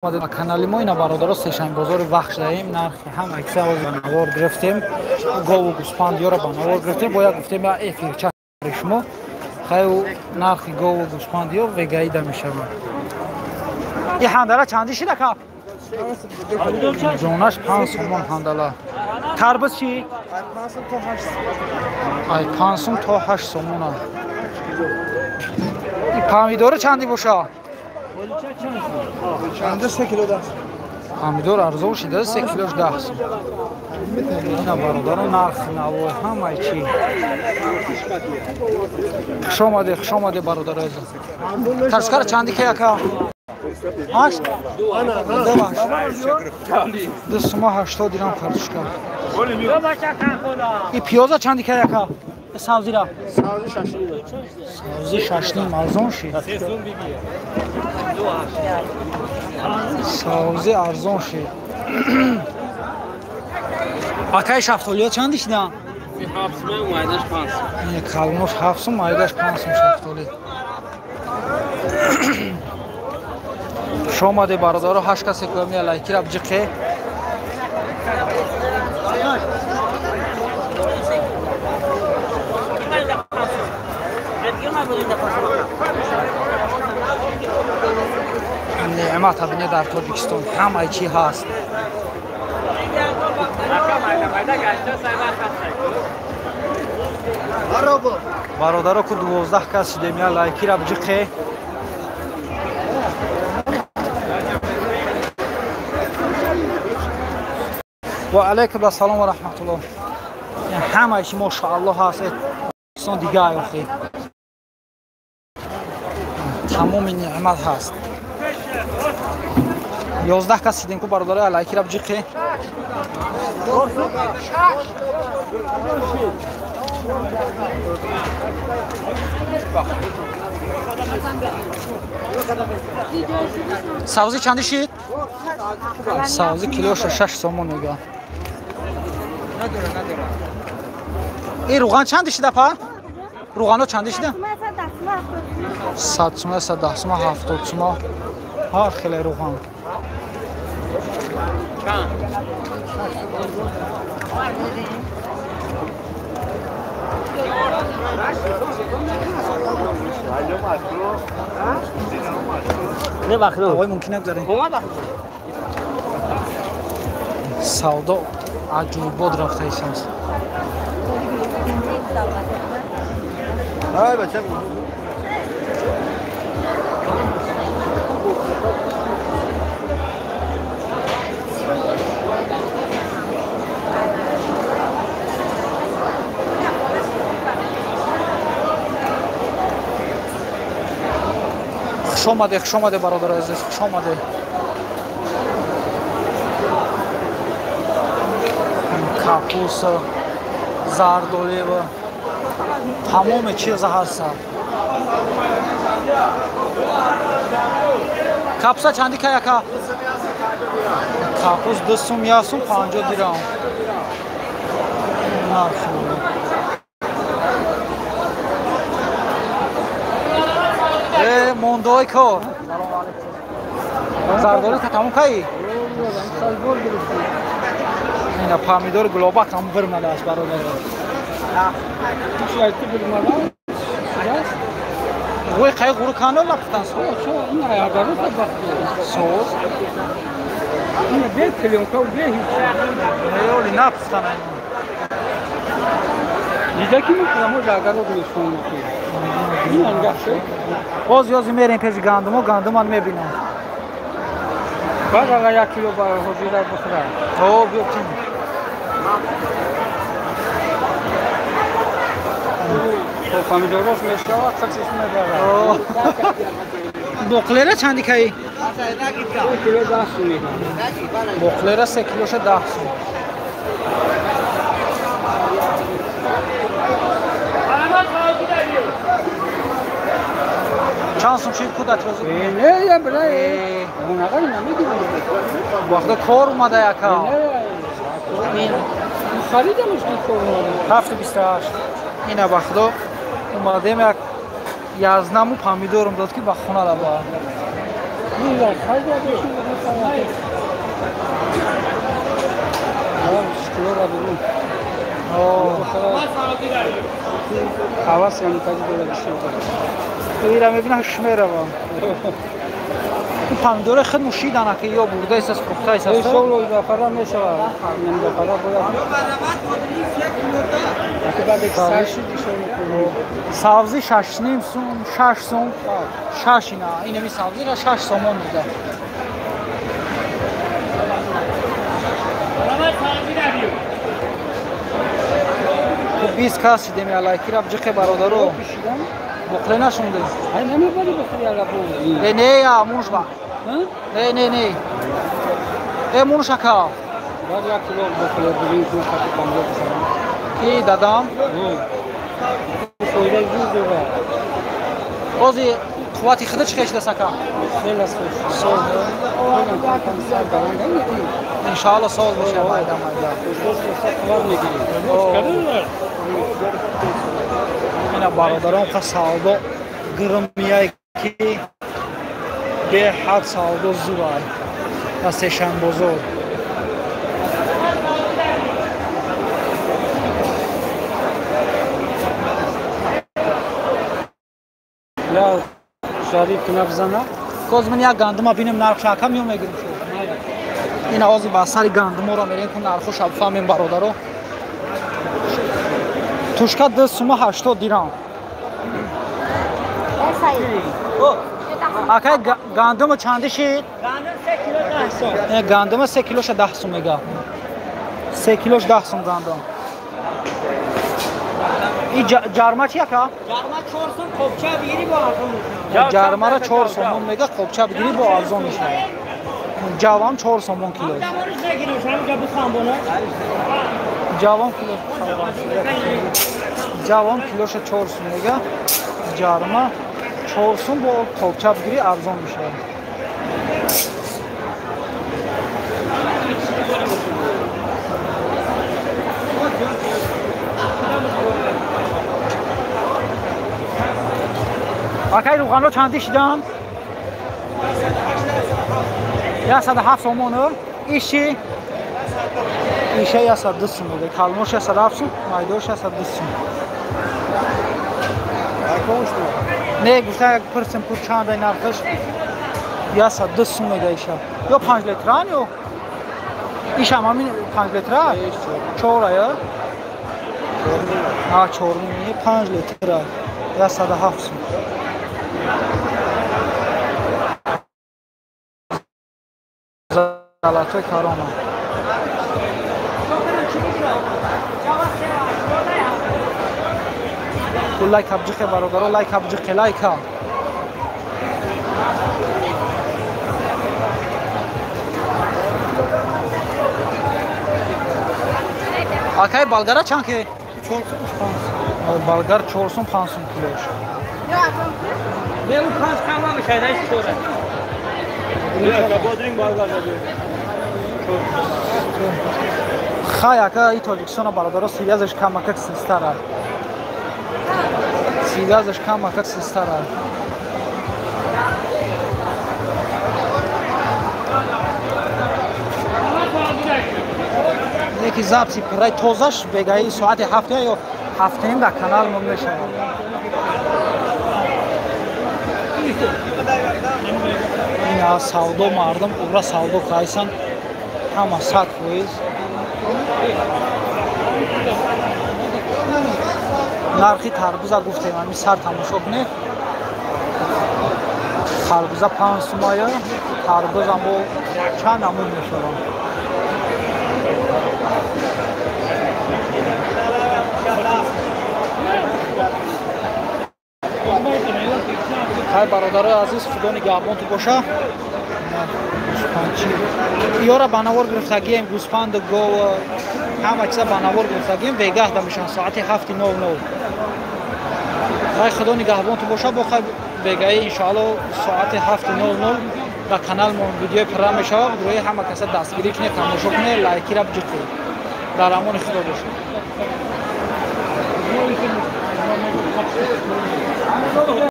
کانالی ما اینا برادرها سه‌شنبه بازار وقت داریم نرخ هم اکثر از بنوار گرفتیم گاو و گوسفند رو بنوار گرفتیم باید گفتیم افیر چه شما خیلی نرخ گاو و گوسفند رو وگایده میشه این هندله چندی شده که جونش 5 سومون هندله تربس چی 5 سوم تا 8 سومونه این پامیدور چندی باشه چند 3 کیلو دست پامیدور ارزون شده 3 کیلوش 10 سوم اینا برادر نرخ نوو همه چی خوش آمده برادر عزیز تشکر چندی که یکا 8 2 80 درهم خرج کرد این پیازا چندی که یکا سبزی را سبزی 6 نیم ارزون شد سبزی ارزون شد آکای شفتالو چندی شده 7 سوم مایداش 5 این کلموش 7 سوم مایداش 5 سوم شفتالو شما ده برادر 8 کسی کمی لایکی را بجقه نعمت ابنه در تاجیکستان همه چی هست برادر که 12 کس شده میان لایکی را بجقه و علیکم السلام و رحمت الله همه چی ماشاءالله هست پاکستان دیگه آخه تمام نعمت هست 11 کس دیدیم که برادر لایکی را بجقه سبزی چندی شد؟ سبزی کیلوش 6 سومون میگه این روغن چندی شده پا؟ روغنو چندی شده؟ 100 سومه 110 سومه 70 سومه ها خیلی روغن نه بخیر آقای ممکنه بذاریم سودا عجوبات رفته ایشانس های بچه خوش آمده برادر عزیز خوش آمده کاپوس زردولی و تمام چیز هست کاپوس چندی که یکا کاپوس 2 سوم 1 سوم 50 درهم موندای کار زردولی که تمام کهی اینا پامیدور گلوباک هم برمده است برادر وی خیلی گروه کانال لفتن این آگاهی سوز این بیت کلیون که بیهی نیولی نپستن دیده که میکنم و جاگر رو بلیشون این انگاه شد باز یازی میریم پیش گندم و گندم هم میبینم بعد اگه 1 کیلو با حضور در بخوره او بیوتیم تو فامیدور روز میشه و خرچش میبره بقلیره چندی که ای؟ 1 کیلو 10 سومی بقلیره 3 کیلوش 10 سوم چند سوم شید کودت روزی؟ نه یا برای اونقدر نمیدونم وقت کار اومده یکا خریدمش که کار اومده 728 این وقت اومدیم یک یازنمو پامیدورم داد که با خونه را با این خیلی حواس یعنی تازه دوره بشه. ایران میبینه شمیره با. این پامیدور خیلی مشیدن که یا برده است از فروخته است. این شغل دافرا میشه. یعنی دافرا باید. وقتی بعد اکسایشی دیشه میکنه. سبزی 6.5 سوم 6 سوم 6 اینا. این می سبزی را 6 سومون میده. 20 کاسی دمی علایکی را بجخه برادرو. بخله نشونده. ای نمیبری بخوری اگه بود. نه یا موش با. نه. مونش کا. بعد یک کیلو بخوری بگیم که خاطر پنجاه بسازم. کی دادم؟ فایده زود داره. اوزی قوتی خودت چیکش دست کا؟ خیلی است. سال. ان شاء الله سال باشه بعدا اینا برادران خ سعودو گرمیای کی به حد سعودو زوار دستشان بزرگ یا شریف نبزنه کوزمن یا گندم ببینیم نرخ شاکا میگیریم این آوازی با سری گندم رو میرین که نرخش افهمیم برادرو توشکا 10 سوم 80 دیرام اکای گندم چنده شید؟ گندم 3 کیلوش 10 سوم میگه 3 کیلوش 10 سوم گندم این جارما چیه که؟ جارما 4 سوم خوبچه بگیری با ارزون جارما را 4 سوم میگه خوبچه بگیری با ارزون میشه جوان 4 سوم کیلو جوان کیلوش 4 سوم میگه جارما 4 سوم با خوبچه بگیری ارزون میشه آکای روغن رو چندی شدن؟ 107 سومونه ایشی ایشه 110 سومه کلموش 107 سوم مایدوش 110 سوم نه گفته یک پرسیم پور چند نرخش 110 سومه ده ایشه یا 5 لیتران یا ایشه هم همین 5 لیتران 4 یا 4 نیمه 5 لیتران 107 سوم زلاتوی کارامه لایک ابجخه برادرو لایک ابجخه لایکا آکای بالگارا چند که؟ 4 سوم بالگار 4 سوم 5 سوم کیلوش بیلو 5 کم میشه ایش چوره خواهی که این تاجیکستان برادر سیریازش کم اکک سیستره سیریازش کم اکک سیستره یکی زبسی پرای توزش بگهی ساعت 7 یا 7 نیم در کانال ممنون شد این سعودو مردم اورا سعودو کایسن همه سات فویز نرخی تربوزا گفتیم همی سر تماشا کنید تربوزا 5 سومایه تربوز هم با چند نمون میشورم خیلی برادر عزیز خدا نگهبان تو باشه یارا بناور گرفتگیم گوسفند گو همه چیزا بناور گرفتگیم وگه دمیشن ساعت 7:09 خیلی خدا نگهبان تو باشه با خیلی وگه انشاءالله ساعت 7:00 در کانال من ویدیو پرام میشه روی همه کس دستگیری کنه تماشا کنه لایکی را بجید در امان خدا باشه